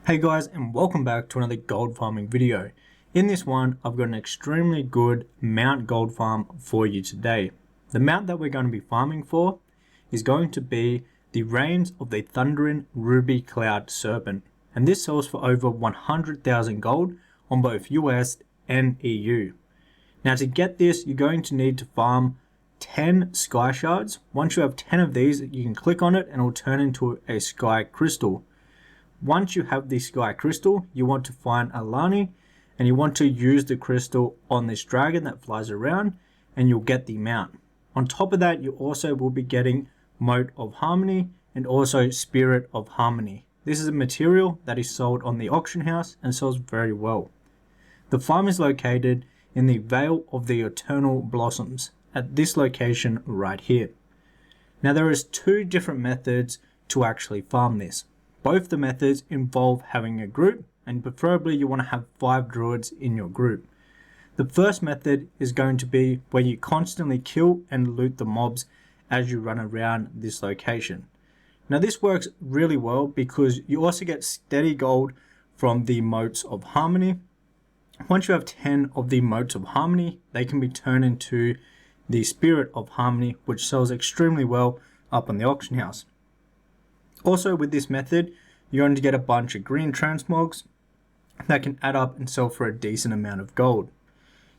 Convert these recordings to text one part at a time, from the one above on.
Hey guys, and welcome back to another gold farming video. In this one, I've got an extremely good mount gold farm for you today. The mount that we're going to be farming for is going to be the Reigns of the Thundering Ruby Cloud Serpent, and this sells for over 100,000 gold on both US and EU. Now to get this, you're going to need to farm 10 Sky Shards. Once you have 10 of these, you can click on it and it will turn into a Sky Crystal. Once you have the Sky Crystal, you want to find Alani and you want to use the crystal on this dragon that flies around and you'll get the mount. On top of that, you also will be getting Mote of Harmony and also Spirit of Harmony. This is a material that is sold on the auction house and sells very well. The farm is located in the Vale of the Eternal Blossoms at this location right here. Now there is two different methods to actually farm this. Both the methods involve having a group, and preferably you want to have 5 druids in your group. The first method is going to be where you constantly kill and loot the mobs as you run around this location. Now this works really well because you also get steady gold from the Motes of Harmony. Once you have 10 of the Motes of Harmony, they can be turned into the Spirit of Harmony, which sells extremely well up on the auction house. Also with this method, you're going to get a bunch of green transmogs that can add up and sell for a decent amount of gold.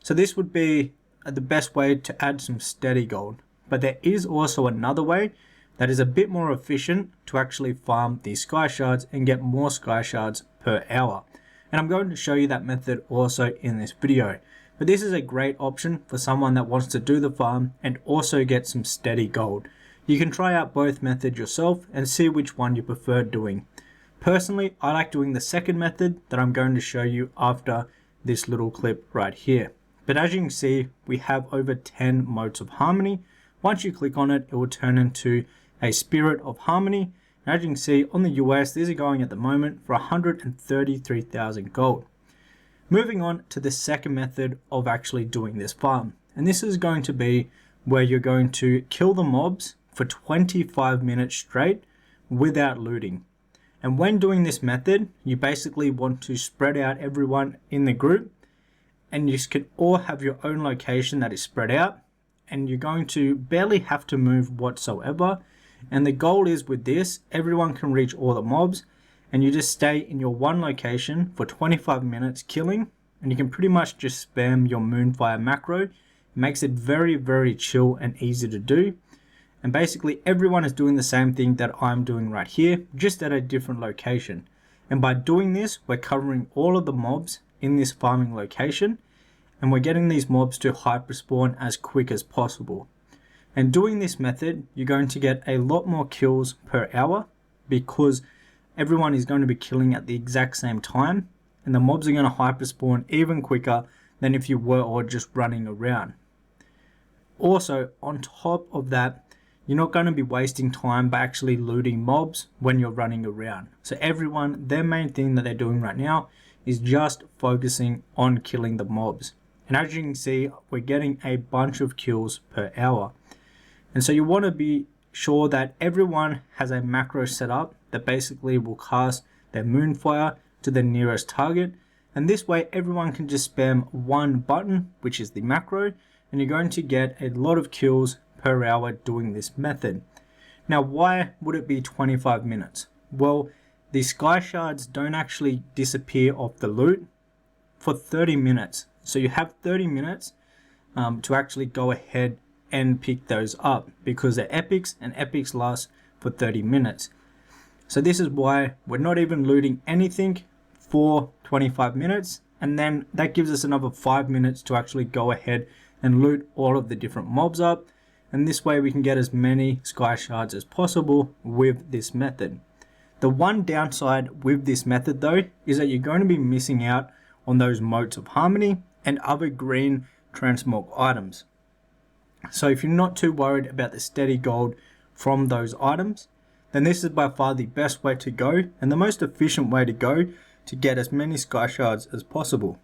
So this would be the best way to add some steady gold. But there is also another way that is a bit more efficient to actually farm these Sky Shards and get more Sky Shards per hour. And I'm going to show you that method also in this video. But this is a great option for someone that wants to do the farm and also get some steady gold. You can try out both methods yourself and see which one you prefer doing. Personally, I like doing the second method that I'm going to show you after this little clip right here. But as you can see, we have over 10 Motes of Harmony. Once you click on it, it will turn into a Spirit of Harmony. And as you can see on the US, these are going at the moment for 133,000 gold. Moving on to the second method of actually doing this farm. And this is going to be where you're going to kill the mobs for 25 minutes straight without looting. And when doing this method, you basically want to spread out everyone in the group, and you can all have your own location that is spread out, and you're going to barely have to move whatsoever. And the goal is with this, everyone can reach all the mobs, and you just stay in your one location for 25 minutes killing, and you can pretty much just spam your Moonfire macro. It makes it very, very chill and easy to do. And basically everyone is doing the same thing that I'm doing right here, just at a different location. And by doing this, we're covering all of the mobs in this farming location, and we're getting these mobs to hyperspawn as quick as possible. And doing this method, you're going to get a lot more kills per hour because everyone is going to be killing at the exact same time, and the mobs are going to hyperspawn even quicker than if you were all just running around. Also, on top of that, you're not going to be wasting time by actually looting mobs when you're running around. So everyone, their main thing that they're doing right now is just focusing on killing the mobs. And as you can see, we're getting a bunch of kills per hour. And so you want to be sure that everyone has a macro set up that basically will cast their Moonfire to the nearest target. And this way everyone can just spam one button, which is the macro, and you're going to get a lot of kills per hour doing this method. Now why would it be 25 minutes? Well, the Sky Shards don't actually disappear off the loot for 30 minutes. So you have 30 minutes to actually go ahead and pick those up because they're epics, and epics last for 30 minutes. So this is why we're not even looting anything for 25 minutes, and then that gives us another 5 minutes to actually go ahead and loot all of the different mobs up. And this way we can get as many Sky Shards as possible with this method. The one downside with this method though is that you're going to be missing out on those Motes of Harmony and other green transmog items. So if you're not too worried about the steady gold from those items, then this is by far the best way to go and the most efficient way to go to get as many Sky Shards as possible.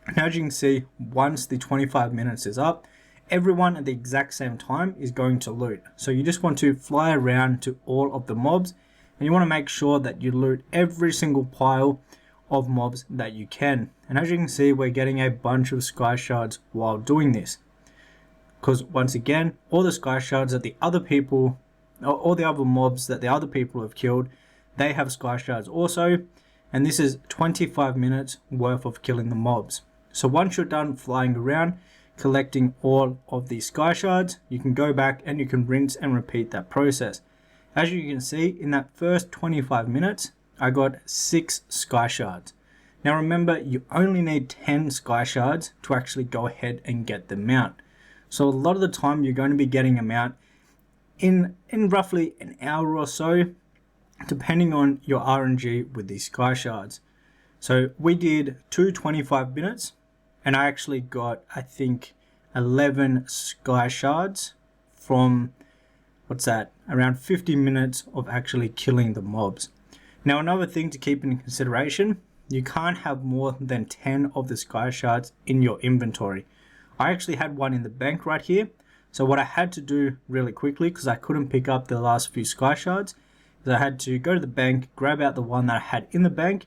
And as you can see, once the 25 minutes is up, everyone at the exact same time is going to loot. So you just want to fly around to all of the mobs and you want to make sure that you loot every single pile of mobs that you can. And as you can see, we're getting a bunch of sky shards while doing this, because once again, all the sky shards that the other people, all the other mobs that the other people have killed, they have sky shards also. And this is 25 minutes worth of killing the mobs. So once you're done flying around collecting all of these sky shards, you can go back and you can rinse and repeat that process. As you can see, in that first 25 minutes I got 6 sky shards. Now remember, you only need 10 sky shards to actually go ahead and get the mount. So a lot of the time you're going to be getting a mount in roughly an hour or so, depending on your RNG with these sky shards. So we did 25 minutes and I actually got, I think, 11 sky shards from, what's that, around 50 minutes of actually killing the mobs. Now another thing to keep in consideration, you can't have more than 10 of the sky shards in your inventory. I actually had one in the bank right here. So what I had to do really quickly, because I couldn't pick up the last few sky shards, is I had to go to the bank, grab out the one that I had in the bank,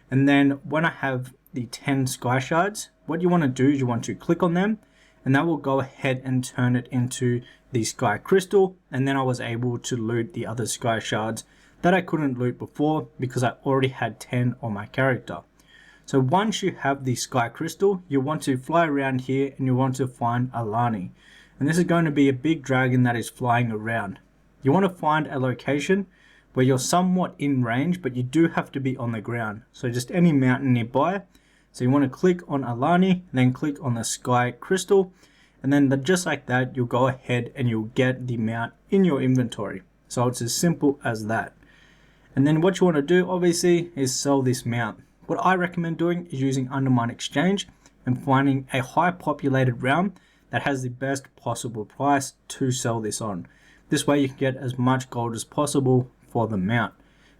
and then when I have the 10 sky shards, what you want to do is you want to click on them, and that will go ahead and turn it into the sky crystal. And then I was able to loot the other sky shards that I couldn't loot before because I already had 10 on my character. So once you have the sky crystal, you want to fly around here and you want to find Alani. And this is going to be a big dragon that is flying around. You want to find a location where you're somewhat in range, but you do have to be on the ground. So just any mountain nearby. So you want to click on Alani, and then click on the sky crystal, and then just like that, you'll go ahead and you'll get the mount in your inventory. So it's as simple as that. And then what you want to do, obviously, is sell this mount. What I recommend doing is using Undermine Exchange and finding a high populated realm that has the best possible price to sell this on. This way you can get as much gold as possible for the mount.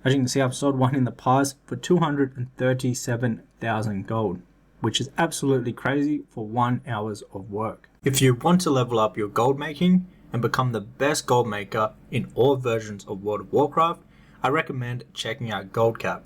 As you can see, I've sold one in the past for 237,000 gold, which is absolutely crazy for 1 hour of work. If you want to level up your gold making and become the best gold maker in all versions of World of Warcraft, I recommend checking out GoldCap.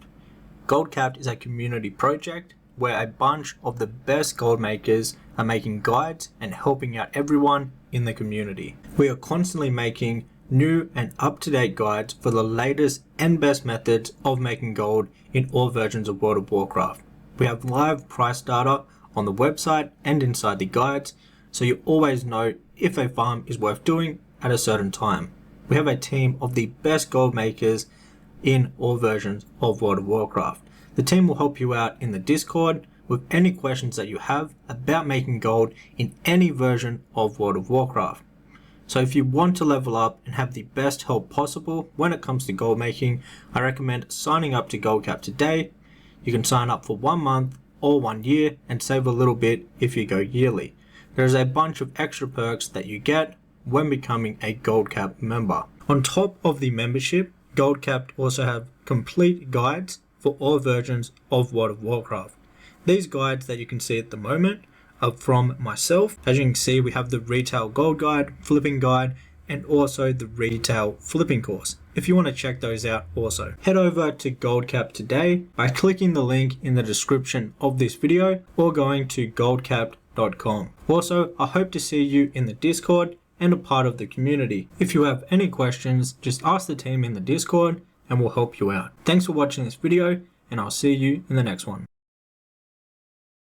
GoldCap is a community project where a bunch of the best gold makers are making guides and helping out everyone in the community. We are constantly making new and up-to-date guides for the latest and best methods of making gold in all versions of World of Warcraft. We have live price data on the website and inside the guides, so you always know if a farm is worth doing at a certain time. We have a team of the best gold makers in all versions of World of Warcraft. The team will help you out in the Discord with any questions that you have about making gold in any version of World of Warcraft. So if you want to level up and have the best help possible when it comes to gold making, I recommend signing up to GoldCap today. You can sign up for 1 month or 1 year and save a little bit if you go yearly. There's a bunch of extra perks that you get when becoming a GoldCap member. On top of the membership, GoldCap also have complete guides for all versions of World of Warcraft. These guides that you can see at the moment are from myself. As you can see, we have the retail gold guide, flipping guide, and also the retail flipping course. If you want to check those out also, head over to GoldCap today by clicking the link in the description of this video or going to goldcap.com. Also, I hope to see you in the Discord and a part of the community. If you have any questions, just ask the team in the Discord and we'll help you out. Thanks for watching this video, and I'll see you in the next one.